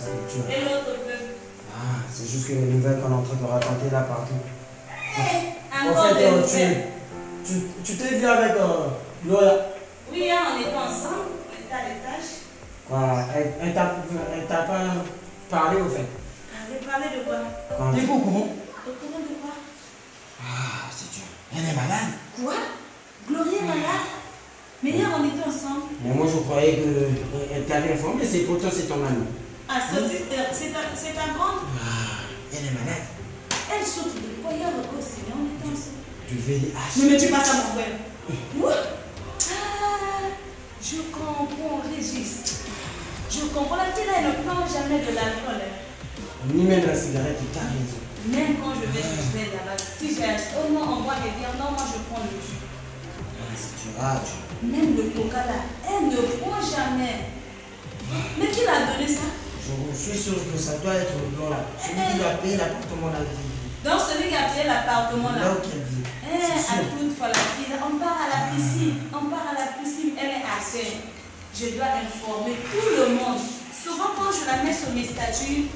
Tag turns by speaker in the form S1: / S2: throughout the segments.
S1: c'est dur.
S2: Et l'autre peu.
S1: Ah, c'est juste que les nouvelles qu'on est en train de raconter là partout. En
S2: Encore des
S1: fait,
S2: nouvelles.
S1: tu t'es vu avec Lola.
S2: Oui, hier, on était ensemble, on était à l'étage.
S1: Voilà, elle t'a pas parlé au fait.
S2: On avait parlé de quoi?
S1: T'es au courant?
S2: Au courant de quoi?
S1: Ah, c'est dur. Elle est malade.
S2: Quoi? Gloria est malade? Mais hier, on était ensemble.
S1: Mais moi, je croyais qu'elle t'avait informé, pourtant c'est ton ami.
S2: Ah, ça aussi, c'est ta grande?
S1: Ah, elle est malade.
S2: Elle saute de quoi? Hier, au ciné, on était ensemble.
S1: Tu veux dire, ah,
S2: Mais tu passes à mon frère. Quoi? Ah, je comprends, Régis. Je comprends. La fille là, elle ne prend jamais de l'alcool.
S1: ni même la cigarette, tu as raison.
S2: Même quand je vais là-bas, si j'ai acheté, au moins on boit des bières, non, moi je prends le jus.
S1: Ah, c'est dur. Ah, tu...
S2: Même le coca là, elle ne prend jamais. Mais qui l'a donné ça?
S1: Je suis sûr que ça doit être le blanc là. Celui qui a payé l'appartement là.
S2: Donc celui qui a payé l'appartement là.
S1: Là où qu'elle vit.
S2: À toute fois la fille, là, on part à la piscine, elle est à terre. Je dois informer tout le monde. Souvent quand je la mets sur mes statuts,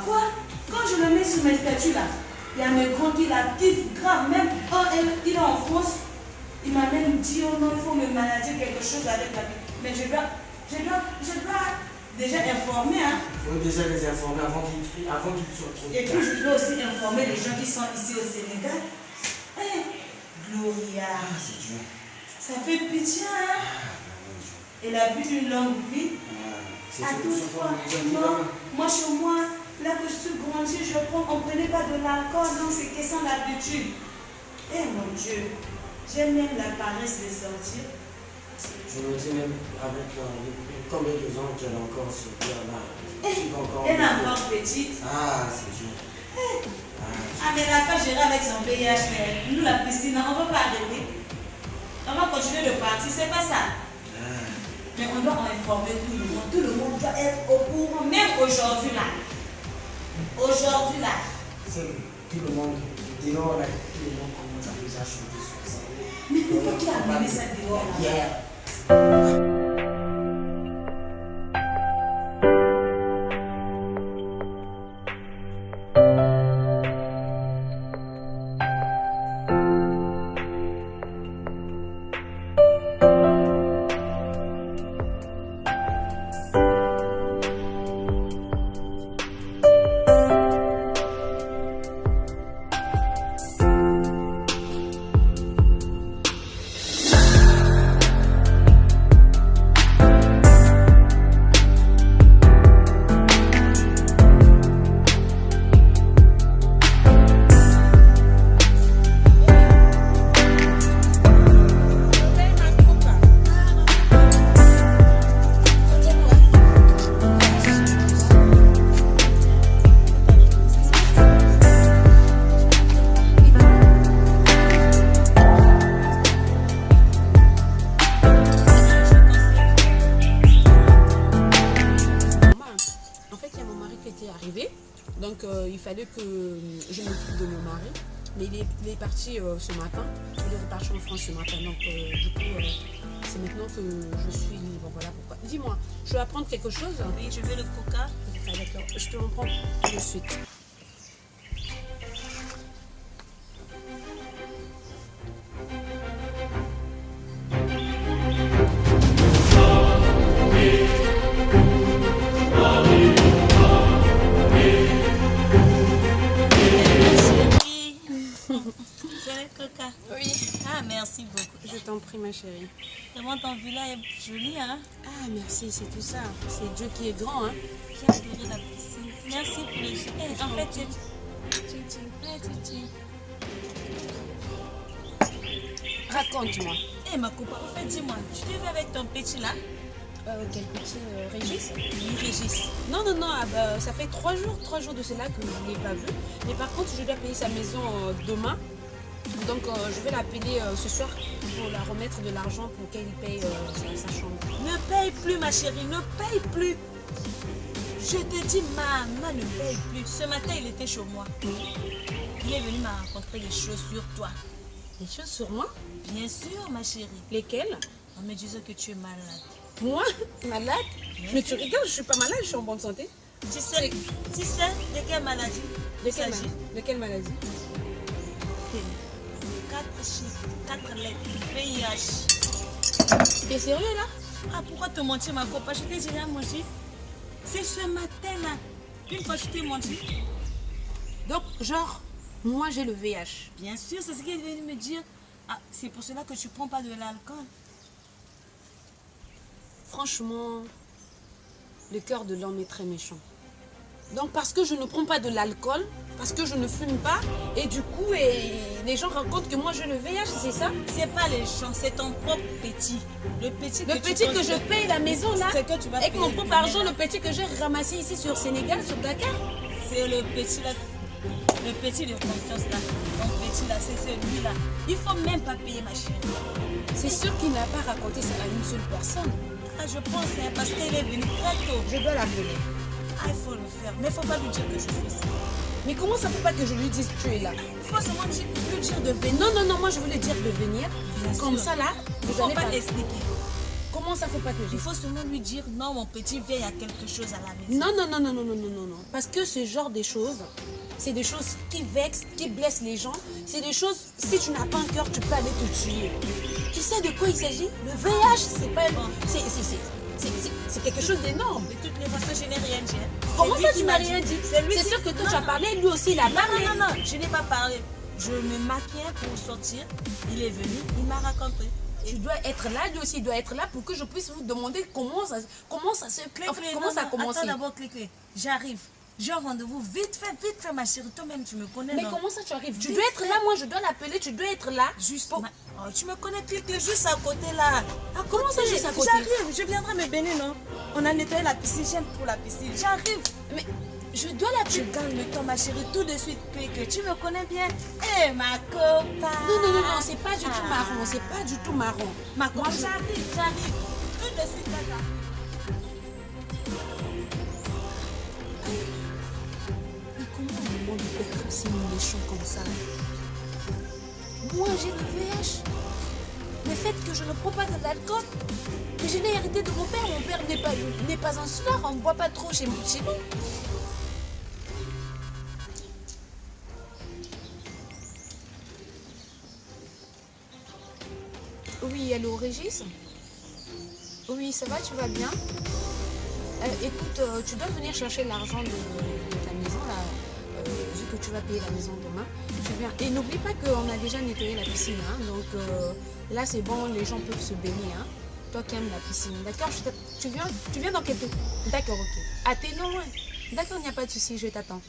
S2: quoi? Quand je le mets sur mes statuts là, il y a mes grands qui la petite grave, même quand il est en France, il m'a même dit oh non, il faut me manager quelque chose avec la vie. Mais je dois déjà informer, hein.
S1: Il faut déjà les informer avant qu'ils soient trop tard.
S2: Et puis je dois aussi informer les gens qui sont ici au Sénégal. Gloria.
S1: Ah, c'est dur.
S2: Ça fait pitié, hein. Elle a bu d'une longue vie. À toute fois. Non, moi chez moi, là que je suis grandie, on ne prenait pas de l'alcool, donc c'est question d'habitude. Eh mon Dieu, j'aime même la paresse de sortir.
S1: Je me dis même avec combien de ans qu'elle a encore ce là.
S2: Elle est encore petite.
S1: Ah, c'est dur.
S2: Ah, mais elle n'a pas géré avec son VIH. Nous, la piscine, on ne va pas arrêter. On va continuer de partir, c'est pas ça. Mais on doit informer tout le monde. Tout le monde doit être au courant, même aujourd'hui là. Aujourd'hui là.
S1: Tout le monde, dehors là, tout le monde commence à déjà chanter sur ça.
S2: Mais pourquoi tu as amené ça dehors là?
S1: Yeah.
S3: Donc il fallait que je m'occupe de mon mari. Mais il est parti ce matin. Il est reparti en France ce matin. Donc du coup, c'est maintenant que je suis libre. Voilà pourquoi. Dis-moi, je dois prendre quelque chose?
S2: Oui, je veux le coca.
S3: Ah, d'accord, je te en prends tout de suite.
S2: Coca.
S3: Oui.
S2: Ah, merci beaucoup.
S3: Je t'en prie, ma chérie.
S2: Vraiment, ton villa est joli, hein?
S3: Ah, merci, c'est tout ça. C'est Dieu qui est grand, hein?
S2: J'ai adoré la piscine. Merci pour les jeux. En fait,
S3: Raconte-moi.
S2: Ma copaine, en fait, dis-moi, tu t'es vu avec ton petit là?
S3: Quel petit Régis?
S2: Oui, Régis.
S3: Non, ça fait 3 jours de cela que je ne l'ai pas vu. Mais par contre, je dois payer sa maison demain. Donc, je vais l'appeler ce soir pour la remettre de l'argent pour qu'elle paye sa chambre.
S2: Ne paye plus, ma chérie, ne paye plus. Je te dis, maman ne paye plus. Ce matin, il était chez moi. Il est venu me raconter des choses sur toi.
S3: Des choses sur moi?
S2: Bien sûr, ma chérie.
S3: Lesquelles?
S2: On me disait que tu es malade.
S3: Moi? Malade? Mais tu regardes, je suis pas malade, je suis en bonne santé.
S2: Tu sais de quelle maladie
S3: De quelle, de quelle maladie?
S2: 4 chiffres, 4 lettres, VIH.
S3: T'es sérieux là?
S2: Ah, pourquoi te mentir, ma copain? Je t'ai déjà menti. C'est ce matin-là. Une fois, je t'ai menti.
S3: Donc, genre, moi j'ai le VIH.
S2: Bien sûr, c'est ce qu'il est venu me dire. Ah, c'est pour cela que tu prends pas de l'alcool.
S3: Franchement, le cœur de l'homme est très méchant. Donc parce que je ne prends pas de l'alcool, parce que je ne fume pas, et du coup, les gens racontent que moi j'ai le VIH, c'est ça?
S2: C'est pas les gens, c'est ton propre petit. Le petit
S3: que je paye la maison là,
S2: c'est que tu vas
S3: avec
S2: payer
S3: mon propre argent, le petit que j'ai ramassé ici sur Sénégal, sur Dakar.
S2: C'est le petit là, le petit de confiance là. Ton petit là, c'est celui-là. Il faut même pas payer ma chérie.
S3: C'est sûr qu'il n'a pas raconté ça à une seule personne.
S2: Ah, je pense, hein, parce qu'il est venu très tôt.
S3: Je dois l'appeler.
S2: Ah, il faut le faire. Mais il faut pas lui dire que je fais ça.
S3: Mais comment ça ne peut pas que je lui dise tu es là?
S2: Il faut seulement lui dire de venir.
S3: Non, non, non, moi je voulais dire de venir.
S2: Bien
S3: Comme
S2: sûr.
S3: ça là,
S2: Il
S3: vous
S2: faut
S3: allez
S2: pas
S3: pas
S2: expliquer.
S3: Comment ça faut pas que je
S2: Il faut seulement lui dire non, mon petit, viens, il y a quelque chose à la maison.
S3: Non, non, non, non, non, non, non, non, non. Parce que ce genre de choses, c'est des choses qui vexent, qui blessent les gens. C'est des choses, si tu n'as pas un cœur, tu peux aller te tuer. Tu sais de quoi il s'agit? Le VIH, c'est pas... C'est quelque chose d'énorme.
S2: De toutes les façons, je n'ai rien dit. Hein.
S3: Comment
S2: C'est
S3: ça,
S2: lui qui
S3: tu
S2: m'a
S3: m'as rien dit?
S2: C'est lui
S3: C'est
S2: qui-
S3: sûr que toi,
S2: Non,
S3: tu as
S2: non.
S3: parlé, lui aussi, il a
S2: Non,
S3: parlé.
S2: non, non, non, je n'ai pas parlé. Je me maquillais pour sortir. Il est venu, il m'a raconté.
S3: Tu dois être là, lui aussi, il doit être là pour que je puisse vous demander comment ça se...
S2: Clé,
S3: enfin,
S2: clé,
S3: comment
S2: non,
S3: ça a
S2: non,
S3: commencé.
S2: Attends d'abord, clé. J'arrive. J'ai un rendez-vous. Vite fait, ma chérie. Toi-même, tu me connais.
S3: Mais
S2: non?
S3: comment ça tu arrives? Tu
S2: Vite
S3: dois être
S2: fait.
S3: là, moi je dois l'appeler, tu dois être là.
S2: Juste.
S3: Pour-
S2: Oh, tu me connais, clé, juste à côté là.
S3: Ah, comment ça, juste à côté?
S2: J'arrive, je viendrai me baigner, non? On a nettoyé la piscine, j'aime pour la piscine. J'arrive.
S3: Mais je dois
S2: Je
S3: l'appeler.
S2: gagne le temps, ma chérie, tout de suite, que tu me connais bien. Eh, ma copaine.
S3: Non, non, non, non, c'est pas du tout marron, c'est pas du tout marron.
S2: Ma
S3: Moi,
S2: copaine,
S3: je-
S2: j'arrive. Tout de suite, là, j'arrive.
S3: Mais comment un monde peut être aussi méchant comme ça? Moi j'ai le VIH. Le fait que je ne prends pas de l'alcool, que je l'ai hérité de mon père n'est pas un soir, on ne boit pas trop chez nous. Oui, allô Régis? Oui, ça va, tu vas bien? Écoute, tu dois venir chercher l'argent de ta maison, là, vu que tu vas payer la maison demain. Tu viens. Et n'oublie pas qu'on a déjà nettoyé la piscine, hein, donc là c'est bon, les gens peuvent se baigner. Hein. Toi qui aimes la piscine, d'accord? Tu viens dans quelques... D'accord, ok. Ah, t'es loin. D'accord, il n'y a pas de souci, je t'attends.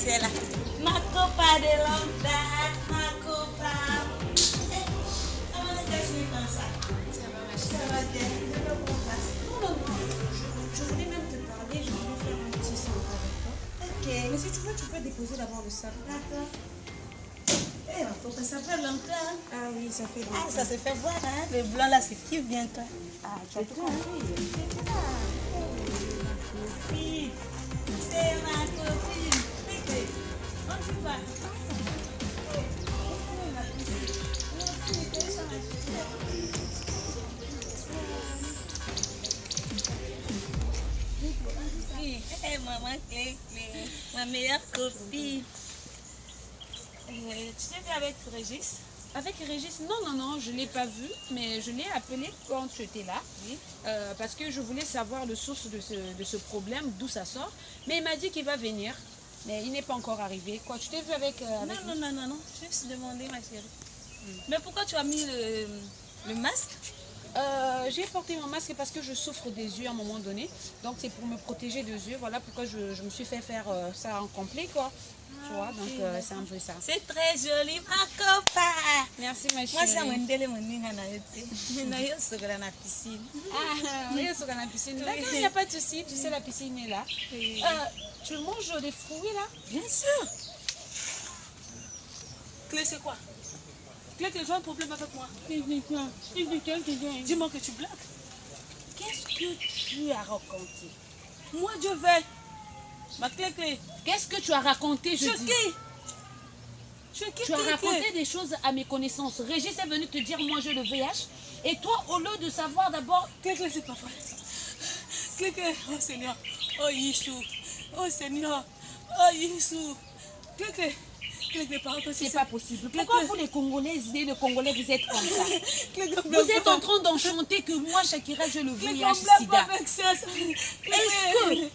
S2: c'est là. Ma copa de longue date, ma copa. Comment est-ce que je suis comme ça?
S3: Ça va, ma
S2: Ça
S3: chérie.
S2: va bien, je veux qu'on fasse.
S3: Non, je voulais même te parler, je voulais faire un petit son avec toi.
S2: Ok,
S3: Mais si tu veux, tu peux déposer d'abord le sac.
S2: d'accord. Eh, faut que ça fait longtemps.
S3: Ah oui, ça fait
S2: Ah,
S3: longtemps.
S2: ça se fait voir, hein. Le blanc là, c'est qui vient toi?
S3: Ah, tu as tout compris.
S2: Copine. C'est ma copine. Écoutez, on y va. Hey, maman Clé, ma meilleure copine. Tu t'es vu avec Régis?
S3: Avec Régis, non, je ne l'ai pas vu, mais je l'ai appelé quand tu étais là,
S2: Oui.
S3: parce que je voulais savoir le source de ce problème, d'où ça sort. Mais il m'a dit qu'il va venir, mais il n'est pas encore arrivé. Quoi, tu t'es vu avec lui?
S2: Non. Juste demander, ma chérie. Mais pourquoi tu as mis le masque?
S3: J'ai porté mon masque parce que je souffre des yeux à un moment donné, donc c'est pour me protéger des yeux. Voilà pourquoi je me suis fait faire ça en complet, quoi. Tu vois, donc c'est un peu ça.
S2: C'est très joli, ma copain.
S3: Merci, ma chérie.
S2: Moi, ça m'a donné mon nez dans la piscine.
S3: Ah, oui, sur la piscine. D'accord, il n'y a pas de souci. Tu sais, la piscine est là.
S2: Oui.
S3: Tu manges des fruits là?
S2: Bien sûr. Clé, c'est quoi? Clé, tu as un problème avec moi. Dis-moi que tu blagues. Qu'est-ce que tu as raconté? Moi, je vais. Ma clé.
S3: Qu'est-ce que tu as raconté, je dis?
S2: Tu
S3: as raconté des choses à mes connaissances. Régis est venu te dire, moi j'ai le VIH. Et toi, au lieu de savoir d'abord...
S2: Clé, c'est pas vrai. Clé, oh Seigneur. Oh Yeshua. Oh Seigneur. Oh Yeshua. Clé, pardon.
S3: C'est pas possible. Pourquoi vous les Congolaises et les Congolais, vous êtes comme ça?
S2: Clé,
S3: Vous êtes en train d'enchanter que moi, Shakira, j'ai le VIH sida. Est-ce que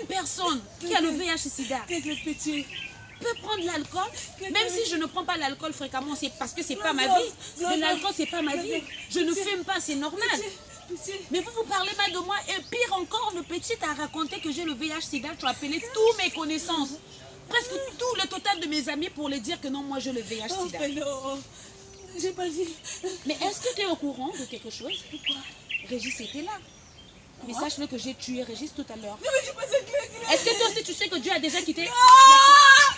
S3: une personne qui a le VIH sida peut prendre l'alcool, même si je ne prends pas l'alcool fréquemment, c'est parce que c'est pas ma vie. Mais l'alcool, c'est pas ma vie. Je ne fume pas, c'est normal. Mais vous parlez mal de moi. Et pire encore, le petit t'a raconté que j'ai le VIH sida. Tu as appelé tous mes connaissances, presque tout le total de mes amis pour les dire que non, moi j'ai le VIH sida.
S2: J'ai pas dit.
S3: Mais est-ce que tu es au courant de quelque chose? Régis était là. Mais sache-le que j'ai tué Régis tout à l'heure. Est-ce que toi aussi tu sais que Dieu a déjà quitté?
S2: Ah!